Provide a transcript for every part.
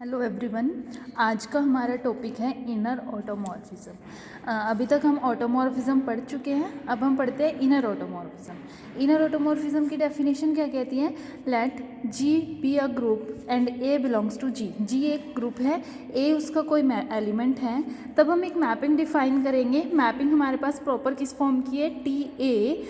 Hello everyone. आज का हमारा टॉपिक है इनर ऑटोमॉर्फिज्म। अभी तक हम ऑटोमॉर्फिज्म पढ़ चुके हैं, अब हम पढ़ते हैं इनर ऑटोमॉर्फिज्म। इनर ऑटोमॉर्फिज्म की डेफिनेशन क्या कहती है? Let G be a group and a belongs to G. G एक ग्रुप है, ए उसका कोई एलिमेंट है, तब हम एक मैपिंग डिफाइन करेंगे। मैपिंग हमारे पास प्रॉपर किस फॉर्म की है? T a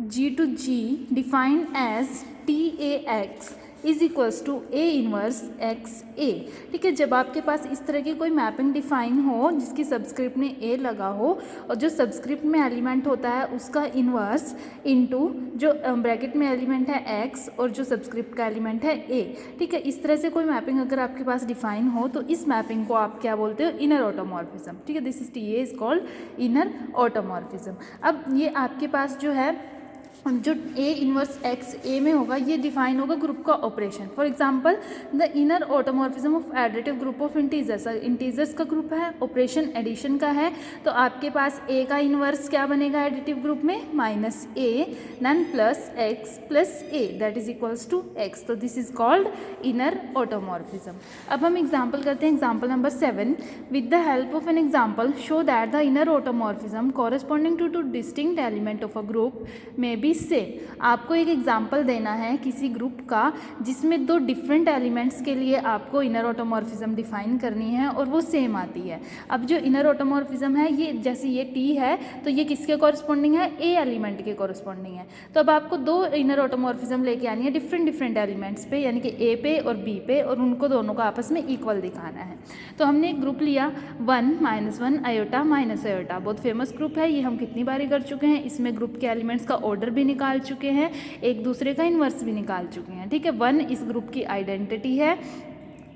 G to G defined as T A x is equals to a inverse x a. ठीक है, जब आपके पास इस तरह की कोई मैपिंग डिफाइन हो जिसकी सबस्क्रिप्ट में ए लगा हो और जो सबस्क्रिप्ट में एलिमेंट होता है उसका इनवर्स इनटू जो ब्रैकेट में एलिमेंट है एक्स और जो सबस्क्रिप्ट का एलिमेंट है ए। ठीक है, इस तरह से कोई मैपिंग अगर आपके पास डिफाइन हो तो इस मैपिंग को आप क्या बोलते हो? Inner automorphism. ठीक है, this is T A is called inner automorphism. अब ये आपके पास जो है जो ए इनवर्स एक्स ए में होगा ये डिफाइन होगा ग्रुप का operation. For example the inner automorphism of additive group of integers. Integers का ग्रुप है, ऑपरेशन एडिशन का है, तो आपके पास ए का इनवर्स क्या बनेगा एडिटिव ग्रुप में? Minus a then plus x plus a that is equals to x. तो this is called inner automorphism. अब हम एग्जाम्पल करते हैं, example number 7। With the help of an example show that the inner automorphism corresponding to distinct element of a group में be same. आपको एक example देना है किसी ग्रुप का जिसमें दो डिफरेंट एलिमेंट्स के लिए आपको इनर ऑटोमॉर्फिज्म डिफाइन करनी है और वो सेम आती है। अब जो इनर ऑटोमॉर्फिज्म है ये जैसे ये टी है तो ये किसके कॉरस्पॉन्डिंग है? ए एलिमेंट के कॉरस्पॉन्डिंग है। तो अब आपको दो इनर ऑटोमॉर्फिज्म लेके आनी है डिफरेंट एलिमेंट्स पे, यानी कि ए पे और बी पे, और उनको दोनों को आपस में इक्वल दिखाना है। तो हमने एक ग्रुप लिया 1 -1 आयोटा माइनस आयोटा, बहुत फेमस ग्रुप है, ये हम कितनी बारी कर चुके हैं। इसमें ग्रुप के एलिमेंट्स का ऑर्डर भी निकाल चुके हैं, एक दूसरे का इन्वर्स भी निकाल चुके हैं। ठीक है, 1 इस ग्रुप की आइडेंटिटी है,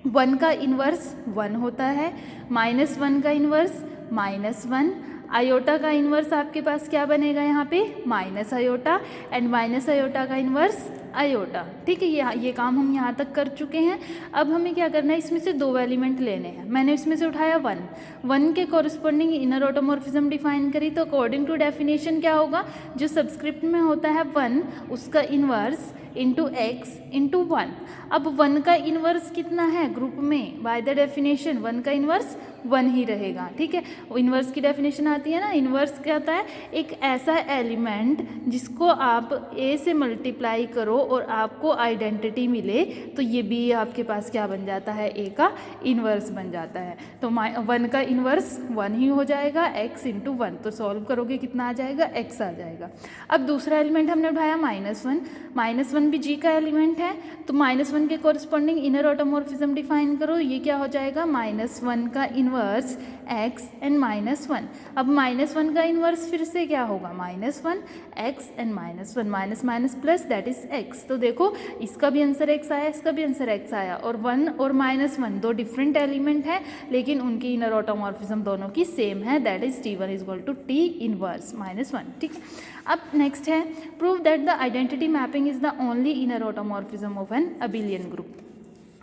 1 का इन्वर्स 1 होता है, -1 का इन्वर्स -1, आयोटा का इन्वर्स आपके पास क्या बनेगा यहाँ पे? Minus iota, and minus iota का इन्वर्स आयोटा। ठीक है, ये काम हम यहाँ तक कर चुके हैं। अब हमें क्या करना है, इसमें से दो एलिमेंट लेने हैं। मैंने इसमें से उठाया 1 के कॉरस्पॉन्डिंग इनर ऑटोमॉर्फिज्म डिफाइन करी, तो अकॉर्डिंग टू डेफिनेशन क्या होगा? जो सबस्क्रिप्ट में होता है 1 उसका इन्वर्स इंटू एक्स इंटू 1। अब 1 का इन्वर्स कितना है ग्रुप में? बाय द डेफिनेशन 1 का इन्वर्स 1 ही रहेगा। ठीक है, इन्वर्स की डेफिनेशन आती है ना, इन्वर्स क्या होता है? एक ऐसा एलिमेंट जिसको आप ए से मल्टीप्लाई करो और आपको आइडेंटिटी मिले, तो ये बी आपके पास क्या बन जाता है? ए का इन्वर्स बन जाता है। तो 1 का इन्वर्स 1 ही हो जाएगा, एक्स इंटू 1। तो सॉल्व करोगे कितना आ जाएगा? एक्स आ जाएगा। अब दूसरा एलिमेंट हमने उठाया -1 भी जी का एलिमेंट है, तो -1 के कॉरस्पॉन्डिंग इनर ऑटोमॉर्फिज्म डिफाइन करो, ये क्या हो जाएगा? -1 का इन्वर्स x एंड -1। अब -1 का इन्वर्स फिर से क्या होगा? -1 x and -1, minus minus plus that is x। तो देखो इसका भी आंसर x आया, इसका भी आंसर x आया, और 1 और -1 दो डिफरेंट एलिमेंट है लेकिन उनकी इनर ऑटोमॉर्फिज्म दोनों की सेम है, that is T1 is equal to T inverse -1। ठीक है, अब नेक्स्ट है prove that the identity mapping is the only inner automorphism of an abelian group.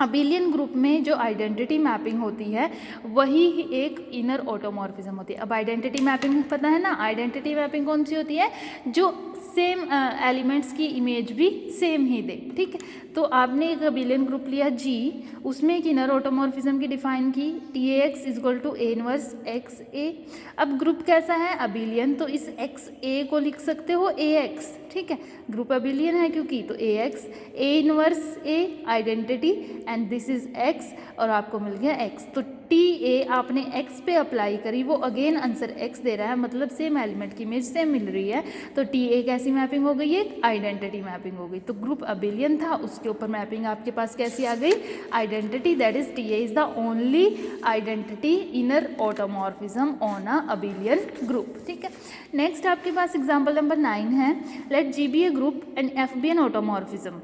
Abelian group में जो आइडेंटिटी मैपिंग होती है वही एक इनर ऑटोमॉर्फिज्म होती है। अब आइडेंटिटी मैपिंग पता है ना, आइडेंटिटी मैपिंग कौन सी होती है? जो सेम एलिमेंट्स की इमेज भी सेम ही दे। ठीक है, तो आपने एक अबिलियन ग्रुप लिया जी, उसमें एक इनर ऑटोमॉर्फिज्म की डिफाइन की T A x is equal to a inverse x a. अब ग्रुप कैसा है? अबिलियन, तो इस एक्स ए को लिख सकते हो ए एक्स। ठीक है, ग्रुप अबिलियन है क्योंकि, तो a x a inverse a identity and this is x, और आपको मिल गया एक्स। तो टी ए आपने एक्स पे अप्लाई करी, वो अगेन आंसर एक्स दे रहा है, मतलब सेम एलिमेंट की इमेज सेम मिल रही है। तो टी ए कैसी मैपिंग हो गई? एक आइडेंटिटी मैपिंग हो गई। तो ग्रुप अबिलियन था, उसके ऊपर मैपिंग आपके पास कैसी आ गई? Identity, that is T A is the only identity inner automorphism on a abelian group. ठीक है, नेक्स्ट आपके पास एग्जाम्पल नंबर 9 है। Let G be a group and F be an automorphism.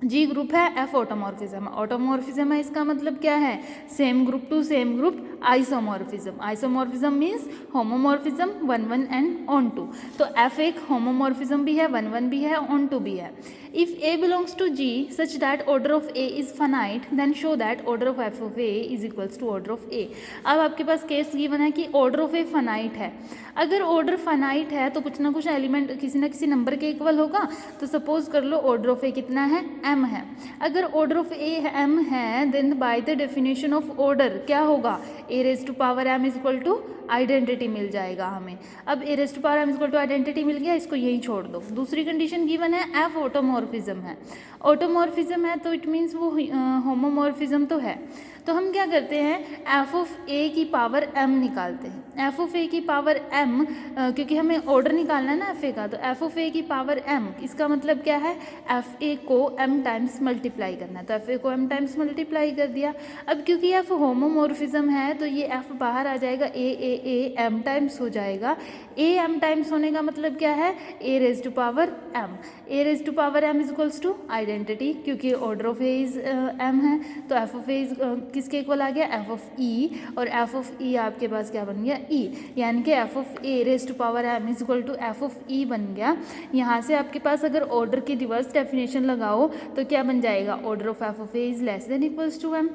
G group है, एफ ऑटोमॉर्फिज्म। ऑटोमॉर्फिज्म है, इसका मतलब क्या है? Same group to same group isomorphism means homomorphism 1 1 and onto. तो एफ एक होमोमॉर्फिज्म भी है, 1 1 भी है, ऑन टू भी है। If a belongs to G such that order of A is finite then show that order of F of A is equals to order of a. अब आपके पास केस गिवन है कि ऑर्डर ऑफ ए फाइनाइट है। अगर order finite है तो कुछ ना कुछ एलिमेंट किसी ना किसी नंबर के इक्वल होगा। तो सपोज कर लो ऑर्डर ऑफ ए कितना है, m है। अगर ऑर्डर ऑफ ए m है then by the definition of order क्या होगा, a raise to power m is equal to identity मिल जाएगा हमें। अब a raise to power m is equal to identity मिल गया, इसको यही छोड़ दो। दूसरी कंडीशन गिवन है एफ ऑटोमॉर्फिज्म है। ऑटोमॉर्फिज्म है तो इट मीन्स वो होमोमॉर्फिज्म तो है। तो हम क्या करते हैं, एफ ऑफ ए की पावर m निकालते हैं। एफ ऑफ ए की पावर m क्योंकि हमें ऑर्डर निकालना है ना एफ ए का, तो एफ ऑफ ए की पावर m इसका मतलब क्या है, एफ ए को m टाइम्स मल्टीप्लाई करना है। तो एफ ए को m टाइम्स मल्टीप्लाई कर दिया। अब क्योंकि एफ होमोमॉर्फिज्म है तो ये एफ बाहर आ जाएगा, ए m टाइम्स हो जाएगा। ए m टाइम्स होने का मतलब क्या है, a raise to power m। A raise to power m is equals to identity, क्योंकि order of A is m है तो एफ ऑफ ए इज किसके इक्वल आ गया, एफ ऑफ ई। और एफ ऑफ ई आपके पास क्या बन गया, ई, यानी कि f of a raise to power m is equal to F of e बन गया। यहाँ से आपके पास अगर ऑर्डर की रिवर्स डेफिनेशन लगाओ तो क्या बन जाएगा, order of F of A is less than equals to m।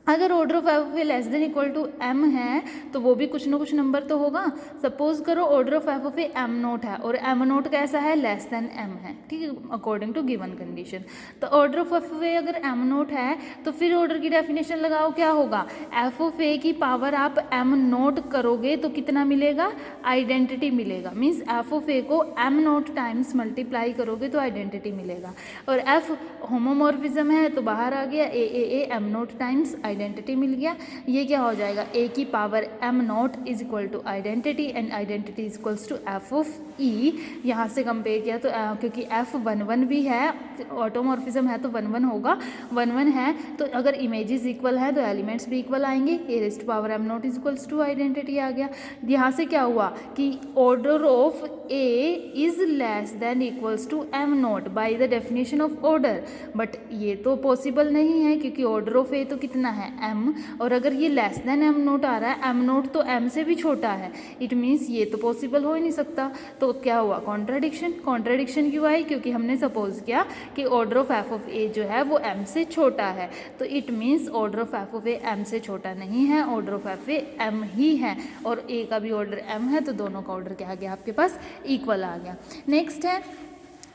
अगर order of F of A less than equal to m है तो वो भी कुछ ना कुछ नंबर तो होगा। सपोज करो order of F of a m note है और m नोट कैसा है, लेस देन m है, ठीक है, अकॉर्डिंग टू गिवन कंडीशन। तो ऑर्डर ऑफ एफ ऑफ ए अगर m नोट है तो फिर ऑर्डर की डेफिनेशन लगाओ, क्या होगा, एफ ऑफ ए की पावर आप m नोट करोगे तो कितना मिलेगा, आइडेंटिटी मिलेगा। मीन्स एफ ऑफ ए को m नोट टाइम्स मल्टीप्लाई करोगे तो आइडेंटिटी मिलेगा। और एफ होमोमॉर्फिज्म है तो बाहर आ गया, a m not times identity मिल गया। ये क्या हो जाएगा, ए की power m not is equal to identity and identity is equals to F of e. यहाँ से कंपेयर किया तो क्योंकि f 1 1 भी है, ऑटोमॉर्फिज्म है तो 1 1 होगा, 1 1 है तो अगर इमेजेस इक्वल है तो एलिमेंट्स भी इक्वल आएंगे। A raise to power m not is equals to identity आ गया। यहाँ से क्या हुआ कि order of A is less than equals to m not by the definition of order. But ये तो पॉसिबल नहीं है क्योंकि ऑर्डर ऑफ ए तो कितना है, m, और अगर ये लेस देन m नोट आ रहा है, m नोट तो m से भी छोटा है, इट मीन्स ये तो पॉसिबल हो ही नहीं सकता। तो क्या हुआ, कॉन्ट्राडिक्शन क्यों आई, क्योंकि हमने सपोज किया कि ऑर्डर ऑफ एफ ऑफ ए जो है वो m से छोटा है। तो it means order of F of a m से छोटा नहीं है, order of F A m ही है और a का भी ऑर्डर m है, तो दोनों का ऑर्डर क्या आ गया आपके पास, इक्वल आ गया। नेक्स्ट है,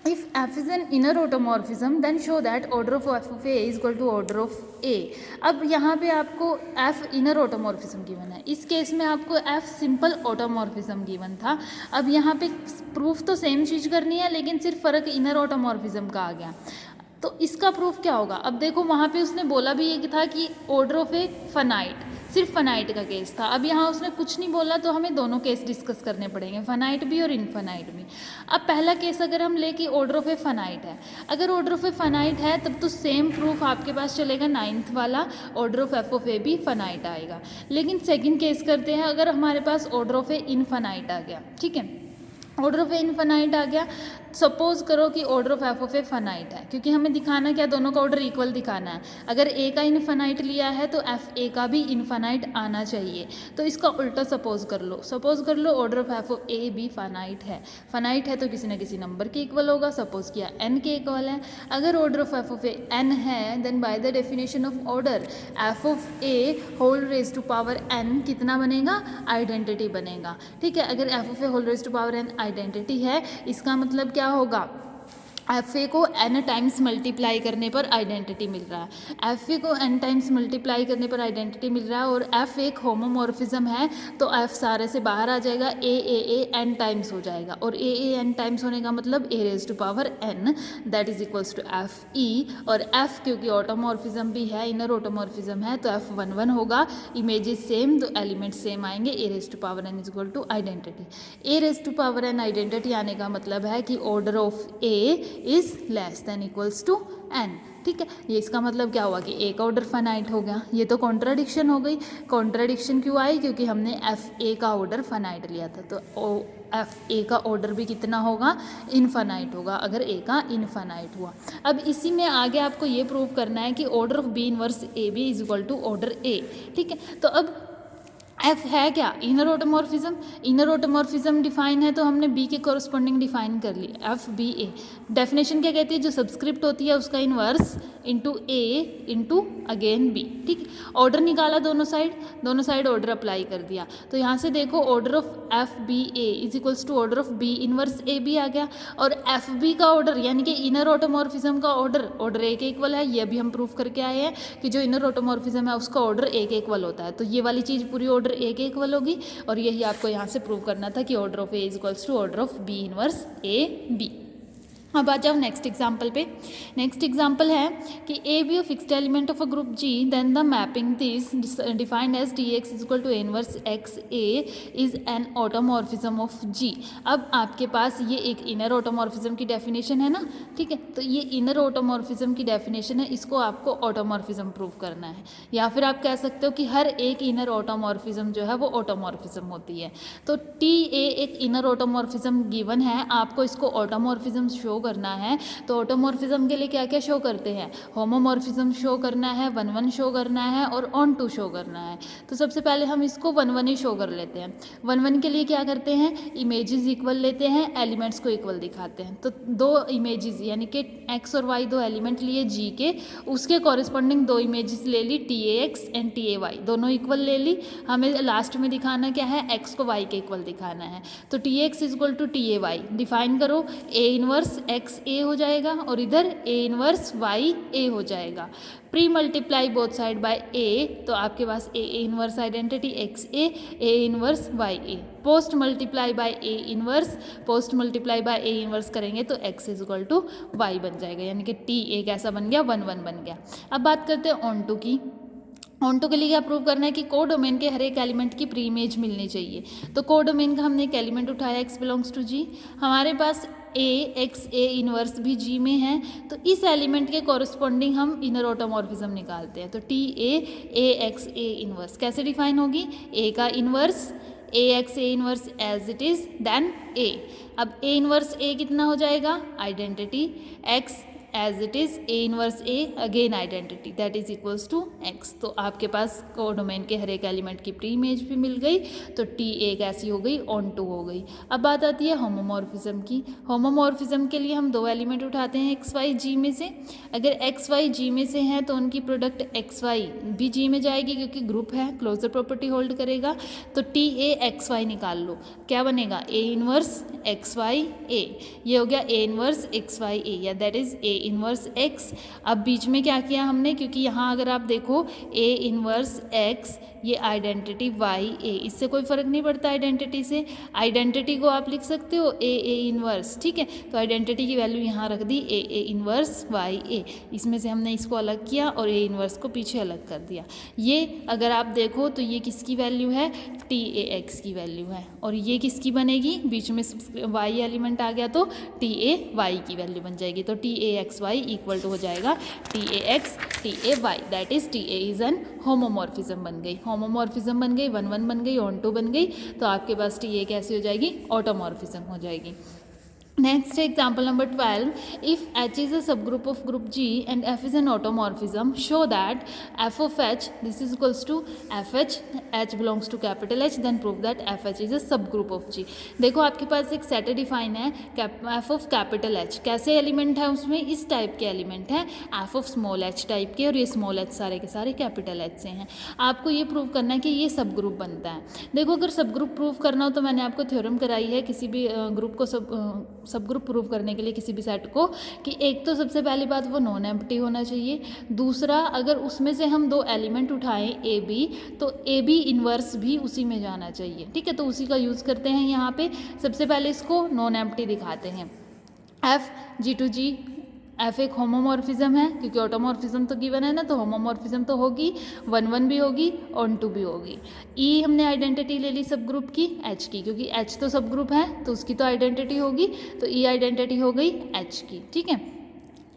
if f is an inner automorphism then show that order of f of a is equal to order of a। अब यहाँ पे आपको f inner automorphism गिवन है, इस केस में आपको f सिंपल automorphism गिवन था। अब यहाँ पे प्रूफ तो सेम चीज़ करनी है लेकिन सिर्फ फ़र्क इनर ऑटोमॉर्फिज्म का आ गया। तो इसका प्रूफ क्या होगा, अब देखो वहाँ पे उसने बोला भी ये था कि ऑर्डर ऑफ ए फनाइट, सिर्फ फनाइट का केस था। अब यहाँ उसने कुछ नहीं बोला तो हमें दोनों केस डिस्कस करने पड़ेंगे, फनाइट भी और इनफनाइट भी। अब पहला केस अगर हम ले कि ऑर्डर ऑफ ए फनाइट है, अगर ऑर्डर ऑफ ए फनाइट है तब तो सेम प्रूफ आपके पास चलेगा, 9th वाला ऑर्डर ऑफ एफ ऑफ ए भी फनाइट आएगा। लेकिन सेकंड केस करते हैं, अगर हमारे पास ऑर्डर ऑफ ए इनफनाइट आ गया, ठीक है, ऑर्डर ऑफ ए इनफाइनाइट आ गया। सपोज करो कि order of F of a finite है, क्योंकि हमें दिखाना क्या, दोनों का ऑर्डर इक्वल दिखाना है। अगर ए का इनफाइनाइट लिया है तो एफ ए का भी इनफाइनाइट आना चाहिए। तो इसका उल्टा सपोज कर लो ऑर्डर ऑफ एफ ऑफ ए भी फाइनाइट है तो किसी न किसी नंबर के इक्वल होगा। सपोज किया एन के इक्वल है। अगर order of F of a n है then by the definition of order f of a whole raise to power n कितना बनेगा, आइडेंटिटी बनेगा। ठीक है, अगर f of a whole raise to power n identity है, इसका मतलब क्या होगा, एफ ए को n टाइम्स मल्टीप्लाई करने पर आइडेंटिटी मिल रहा है। एफ ए को n टाइम्स मल्टीप्लाई करने पर आइडेंटिटी मिल रहा है और एफ एक होमोमॉर्फिज्म है तो एफ सारे से बाहर आ जाएगा, ए n टाइम्स हो जाएगा और ए n टाइम्स होने का मतलब a raise to power n that is equals to f e. और एफ क्योंकि ऑटोमॉर्फिज्म भी है, इनर ऑटोमॉर्फिज्म है तो एफ 1 1 होगा, इमेजेस सेम तो एलिमेंट सेम आएंगे। A raise to power n is equal to identity. A raise to power n identity आने का मतलब है कि order of A is less than equals to n. ठीक है, ये इसका मतलब क्या हुआ कि ए का ऑर्डर फाइनाइट हो गया। ये तो कॉन्ट्राडिक्शन हो गई। कॉन्ट्राडिक्शन क्यों आई, क्योंकि हमने एफ ए का ऑर्डर फाइनाइट लिया था तो एफ ए का ऑर्डर भी कितना होगा, इनफाइनाइट होगा अगर ए का इनफाइनाइट हुआ। अब इसी में आगे आपको ये प्रूव करना है कि order of b inverse a b is equal to order a. ठीक है, तो अब एफ है क्या, inner automorphism. Inner automorphism define है तो हमने बी के कॉरस्पॉन्डिंग डिफाइन कर ली, एफ बी ए। डेफिनेशन क्या कहती है, जो सब्सक्रिप्ट होती है उसका inverse into a into again b. ठीक, ऑर्डर निकाला दोनों साइड ऑर्डर अप्लाई कर दिया। तो यहाँ से देखो order of f b a is equals to order of b inverse a b आ गया, और एफ बी का ऑर्डर यानी कि इनर ऑटोमॉर्फिज्म का ऑर्डर ए के इक्वल है। ये भी हम प्रूफ करके आए हैं कि जो इनर ऑटोमॉर्फिज्म है उसका ऑर्डर ए के इक्वल होता है। तो ये वाली चीज़ पूरी ऑर्डर ए के इक्वल होगी, और यही आपको यहाँ से प्रूव करना था कि order of A is equals to order of b inverse a b. अब आ जाओ नेक्स्ट एग्जाम्पल पे। नेक्स्ट एग्जाम्पल है कि a be fixed element of a group G, then the mapping this defined as d x is equal to a inverse x a is an automorphism of G. अब आपके पास ये एक inner automorphism की definition है ना, ठीक है। तो ये इनर ऑटोमॉर्फिज्म की डेफिनेशन है, इसको आपको ऑटोमॉर्फिज्म प्रूव करना है, या फिर आप कह सकते हो कि हर एक इनर ऑटोमॉर्फिज्म जो है वो ऑटोमॉर्फिज्म होती है। तो टी ए एक इनर ऑटोमॉर्फिज्म गिवन है, आपको इसको ऑटोमॉर्फिज्म शो करना है। तो ऑटोमॉर्फिज्म के लिए क्या क्या शो करते हैं, होमोमॉर्फिज्म शो करना है, वन वन शो करना है और ऑन टू शो करना है। तो सबसे पहले हम इसको वन वन ही शो कर लेते हैं। वन वन के लिए क्या करते हैं, इमेजेस इक्वल लेते हैं, एलिमेंट्स को इक्वल दिखाते हैं। तो दो इमेजेस यानी कि एक्स और वाई दो एलिमेंट लिए जी के, उसके कॉरिस्पॉन्डिंग दो इमेजेस ले ली, T A x and T A y, दोनों इक्वल ले ली। हमें लास्ट में दिखाना क्या है, एक्स को वाई के इक्वल दिखाना है। तो T X is equal to T A Y define करो, ए इनवर्स एक्स ए हो जाएगा और इधर ए इनवर्स वाई ए हो जाएगा। Pre multiply both side by a, तो आपके पास a inverse identity x a inverse y a. Post multiply by a inverse, post multiply by a inverse करेंगे तो x is equal to y बन जाएगा, यानी कि टी ए कैसा बन गया, वन वन बन गया। अब बात करते हैं ऑन टू की। ऑन टू के लिए क्या प्रूव करना है कि को डोमेन के हर एक एलिमेंट की प्री इमेज मिलनी चाहिए। तो को डोमेन का हमने एक एलिमेंट उठाया, एक्स बिलोंग्स टू जी, हमारे पास ए एक्स ए इनवर्स भी जी में है। तो इस एलिमेंट के कॉरस्पॉन्डिंग हम इनर ऑटोमॉर्फिज्म निकालते हैं। तो T A x a inverse कैसे डिफाइन होगी, ए का inverse a x a inverse as it is then a. अब ए इनवर्स ए कितना हो जाएगा, identity x as it is a inverse a again identity that is equals to x. तो आपके पास codomain के हर एक एलिमेंट की प्री इमेज भी मिल गई, तो टी ए कैसी हो गई, ऑन टू हो गई। अब बात आती है होमोमॉर्फिज्म की। होमोमॉर्फिज्म के लिए हम दो एलिमेंट उठाते हैं एक्स वाई जी में से। अगर एक्स वाई जी में से हैं तो उनकी प्रोडक्ट एक्स वाई भी जी में जाएगी, क्योंकि ग्रुप है, क्लोजर प्रॉपर्टी होल्ड करेगा। तो टी ए एक्स वाई निकाल लो, क्या बनेगा, ए इनवर्स एक्स वाई ए, ये हो गया ए इनवर्स एक्स वाई ए, या that is a inverse x. अब बीच में क्या किया हमने, क्योंकि यहाँ अगर आप देखो ए इनवर्स एक्स ये आइडेंटिटी वाई ए, इससे कोई फ़र्क नहीं पड़ता आइडेंटिटी से। आइडेंटिटी को आप लिख सकते हो ए इनवर्स, ठीक है। तो आइडेंटिटी की वैल्यू यहाँ रख दी ए इनवर्स वाई ए, इसमें से हमने इसको अलग किया और ए इनवर्स को पीछे अलग कर दिया। ये अगर आप देखो तो ये किसकी वैल्यू है, टी ए एक्स की वैल्यू है, और ये किसकी बनेगी, बीच में वाई एलिमेंट आ गया तो टी ए वाई की वैल्यू बन जाएगी। तो T A X Y equal to हो जाएगा T A X T A Y, that is T A is an homomorphism बन गई। होमोमॉर्फिज्म बन गई, वन वन बन गई, ऑन टू बन गई, तो आपके पास टी ए कैसी हो जाएगी, ऑटोमॉर्फिज्म हो जाएगी। Next example number 12, if H is a subgroup of group G and F is an automorphism, show that F of H, this is equals to FH, H belongs to capital H, then prove that FH is a subgroup of G। देखो आपके पास एक set define है F of capital H, कैसे element है उसमें, इस type के element है, F of small h type के, और ये स्मॉल h सारे के सारे कैपिटल H से हैं। आपको ये प्रूव करना है कि ये सब ग्रुप बनता है। देखो अगर सब ग्रुप प्रूव करना हो तो मैंने आपको थ्योरम कराई है किसी भी ग्रुप को सब ग्रुप प्रूव करने के लिए, किसी भी सेट को, कि एक तो सबसे पहली बात वो नॉन एम्प्टी होना चाहिए। दूसरा, अगर उसमें से हम दो एलिमेंट उठाएं ए बी, तो ए बी इन्वर्स भी उसी में जाना चाहिए, ठीक है। तो उसी का यूज़ करते हैं यहाँ पे। सबसे पहले इसको नॉन एम्प्टी दिखाते हैं। F G to G, F एक होमोमॉर्फिज्म है, क्योंकि ऑटोमॉर्फिज्म तो गिवन है ना, तो होमोमॉर्फिज्म तो होगी, वन वन भी होगी, ऑन टू भी होगी। ई हमने आइडेंटिटी ले ली सब ग्रुप की, एच की, क्योंकि एच तो सब ग्रुप है तो उसकी तो आइडेंटिटी होगी, तो ई आइडेंटिटी हो गई एच की, ठीक है।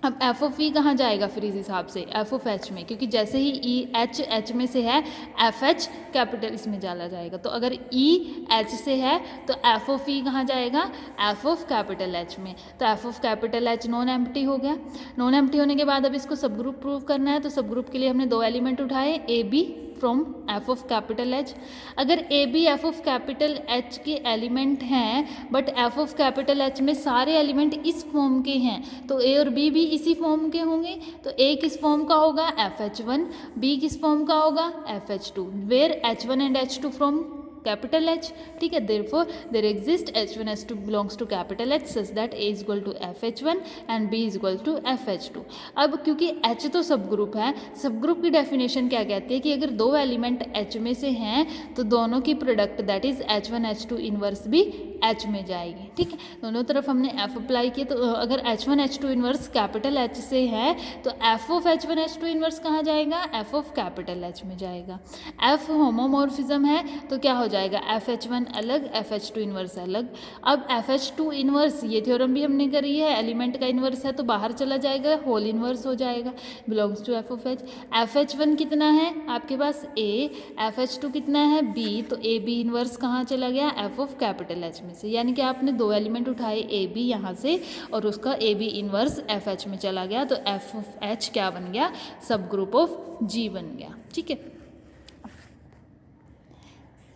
अब एफ ऑफ ई कहाँ जाएगा फिर इस हिसाब से, एफ ऑफ एच में, क्योंकि जैसे ही ई एच में से है, एफ एच कैपिटल इसमें डाला जाएगा। तो अगर ई एच से है तो एफ ऑफ ई कहाँ जाएगा, एफ ऑफ कैपिटल एच में। तो f of capital H non empty हो गया। नॉन एम्प्टी होने के बाद अब इसको सब ग्रुप प्रूव करना है, तो सब ग्रुप के लिए हमने दो एलिमेंट उठाए, a b from f of capital H. अगर a b f of capital H के एलिमेंट हैं but f of capital H में सारे एलिमेंट इस फॉर्म के हैं तो ए और बी भी इसी फॉर्म के होंगे। तो ए किस फॉर्म का होगा, एफ एच वन, बी किस फॉर्म का होगा, F H two, where H one and H two from capital H. ठीक है, therefore there exist H one H two belongs to capital H such that A is equal to F H one and B is equal to F H two. अब क्योंकि H तो सब group है, सब group की definition क्या कहती है कि अगर दो एलिमेंट एच में से हैं तो दोनों की product that is H one H to inverse भी एच में जाएगी। ठीक है, दोनों तरफ हमने एफ अप्लाई किया तो अगर H one H to inverse capital H से है तो f of H one H to inverse कहाँ जाएगा, एफ ऑफ कैपिटल एच में जाएगा। एफ होमोमॉर्फिज्म है तो क्या हो जाएगा, एफ एच वन अलग, एफ एच टू इनवर्स अलग। अब एफ एच टू इनवर्स ये थ्योरम भी हमने करी है, एलिमेंट का इनवर्स है तो बाहर चला जाएगा, होल इनवर्स हो जाएगा, belongs to F of H. F H one कितना है आपके पास ए, एफ एच टू कितना है बी, तो ए बी इनवर्स कहाँ चला गया, एफ ऑफ कैपिटल एच में से। यानी कि आपने दो एलिमेंट उठाए ए बी यहाँ से और उसका A B inverse F H में चला गया तो एफ ऑफ एच क्या बन गया, सब ग्रुप ऑफ जी बन गया। ठीक है,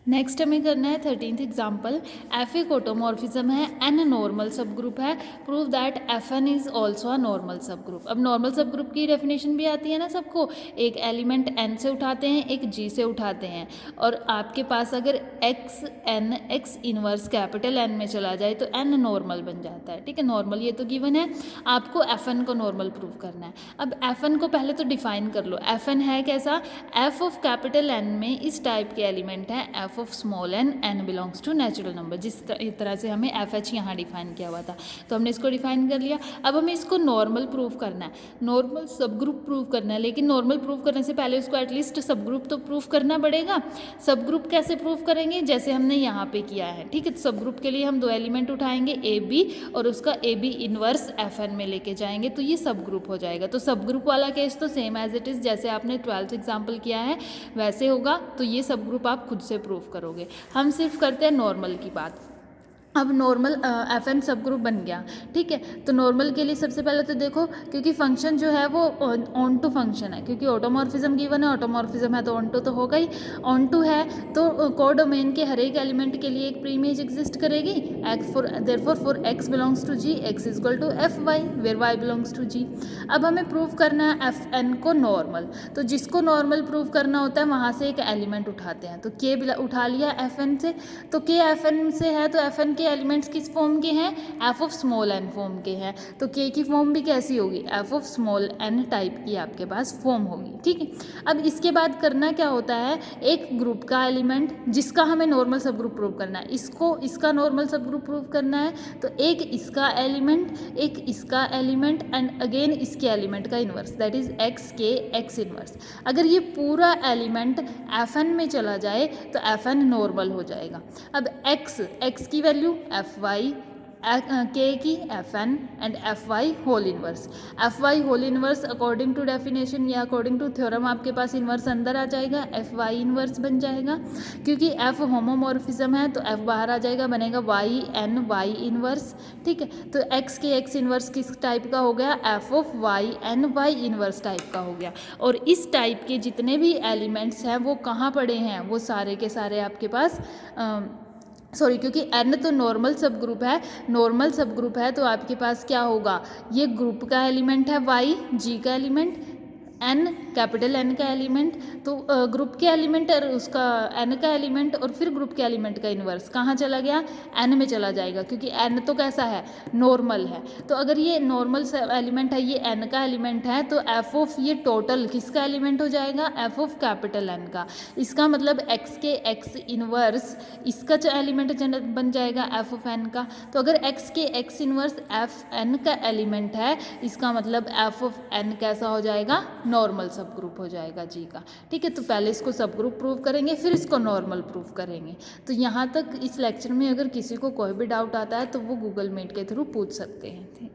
नेक्स्ट हमें करना है 13th एग्जाम्पल। एफ एक ऑटोमॉर्फिज्म है, एन नॉर्मल सब ग्रुप है, prove that F N is also a normal subgroup. अब नॉर्मल सब ग्रुप की डेफिनेशन भी आती है ना सबको, एक एलिमेंट एन से उठाते हैं एक जी से उठाते हैं और आपके पास अगर X N X inverse capital N में चला जाए तो एन नॉर्मल बन जाता है। ठीक है, नॉर्मल ये तो गिवन है, आपको एफ एन को नॉर्मल प्रूव करना है। अब एफ एन को पहले तो डिफाइन कर लो, एफ एन है कैसा, एफ ऑफ कैपिटल एन में इस टाइप के एलिमेंट है F of small N, N belongs to natural number, जिस तरह से हमें एफ एच यहाँ डिफाइन किया हुआ था तो हमने इसको डिफाइन कर लिया। अब हमें इसको नॉर्मल प्रूव करना है, नॉर्मल सब ग्रुप प्रूव करना है, लेकिन नॉर्मल प्रूव करने से पहले उसको एटलीस्ट सब ग्रुप तो प्रूव करना पड़ेगा। सब ग्रुप कैसे प्रूव करेंगे, जैसे हमने यहाँ पे किया है। ठीक है, तो सब ग्रुप के लिए हम दो एलिमेंट उठाएंगे ए बी और उसका A B inverse F N में लेके जाएंगे तो ये सब ग्रुप हो जाएगा। तो सब ग्रुप वाला केस तो सेम एज इट इज़ जैसे आपने 12th एग्जाम्पल किया है वैसे होगा, तो ये सब ग्रुप आप खुद से प्रूव करोगे। हम सिर्फ करते हैं नॉर्मल की बात। अब नॉर्मल एफ एन सब ग्रुप बन गया। ठीक है, तो नॉर्मल के लिए सबसे पहले तो देखो, क्योंकि फंक्शन जो है वो ऑन टू फंक्शन है, क्योंकि ऑटोमॉर्फिज्म गिवन है, ऑटोमॉर्फिज्म है तो ऑन टू तो होगा ही। ऑन टू है तो कोडोमेन के हर एक एलिमेंट के लिए एक प्रीइमेज एग्जिस्ट करेगी। Therefore for x belongs to G x is equal to f y where y belongs to G. अब हमें प्रूव करना है एफ एन को नॉर्मल, तो जिसको नॉर्मल प्रूव करना होता है वहाँ से एक एलिमेंट उठाते हैं। तो के उठा लिया एफ एन से, तो के एफ एन से है तो एफ एन के एलिमेंट्स किस फॉर्म के हैं, F of small N form के हैं, तो के की फॉर्म भी कैसी होगी, F of small N type की आपके पास फॉर्म होगी। ठीक है, अब इसके बाद करना क्या होता है, एक ग्रुप का एलिमेंट जिसका हमें नॉर्मल सब ग्रुप प्रूव करना है, इसका नॉर्मल सब ग्रुप प्रूव करना है, तो एक इसका एलिमेंट, एक इसका एलिमेंट एंड अगेन इसके एलिमेंट का इन्वर्स दैट इज एक्स के एक्स इन्वर्स। अगर ये पूरा एलिमेंट एफ एन में चला जाए तो एफ एन नॉर्मल हो जाएगा। अब एक्स की वैल्यू एफ वाई, के की F N and F Y whole inverse. F Y whole inverse according to definition या अकॉर्डिंग टू थ्योरम आपके पास इनवर्स अंदर आ जाएगा, एफ वाई इनवर्स बन जाएगा। क्योंकि एफ होमोमॉर्फिज्म है तो एफ बाहर आ जाएगा, बनेगा वाई एन वाई इनवर्स। ठीक है, तो एक्स के एक्स इनवर्स किस टाइप का हो गया, F of Y N Y inverse type का हो गया। और इस टाइप के जितने भी एलिमेंट्स हैं वो कहाँ पड़े हैं, वो सारे के सारे आपके पास क्योंकि n तो नॉर्मल सब ग्रुप है, नॉर्मल सब ग्रुप है तो आपके पास क्या होगा, ये ग्रुप का एलिमेंट है y, g का एलिमेंट n, कैपिटल N का एलिमेंट, तो ग्रुप के एलिमेंट और उसका n का एलिमेंट और फिर ग्रुप के एलिमेंट का इन्वर्स कहाँ चला गया, n में चला जाएगा, क्योंकि n तो कैसा है, नॉर्मल है। तो अगर ये नॉर्मल एलिमेंट है, ये n का एलिमेंट है, तो f ऑफ ये टोटल किसका एलिमेंट हो जाएगा, f ऑफ कैपिटल N का। इसका मतलब x के x इन्वर्स इसका एलिमेंट बन जाएगा f ऑफ n का। तो अगर x के x इन्वर्स f n का एलिमेंट है, इसका मतलब f ऑफ n कैसा हो जाएगा, नॉर्मल सब ग्रुप हो जाएगा जी का। ठीक है, तो पहले इसको सब ग्रुप प्रूव करेंगे फिर इसको नॉर्मल प्रूव करेंगे। तो यहाँ तक इस लेक्चर में अगर किसी को कोई भी डाउट आता है तो वो गूगल मीट के थ्रू पूछ सकते हैं।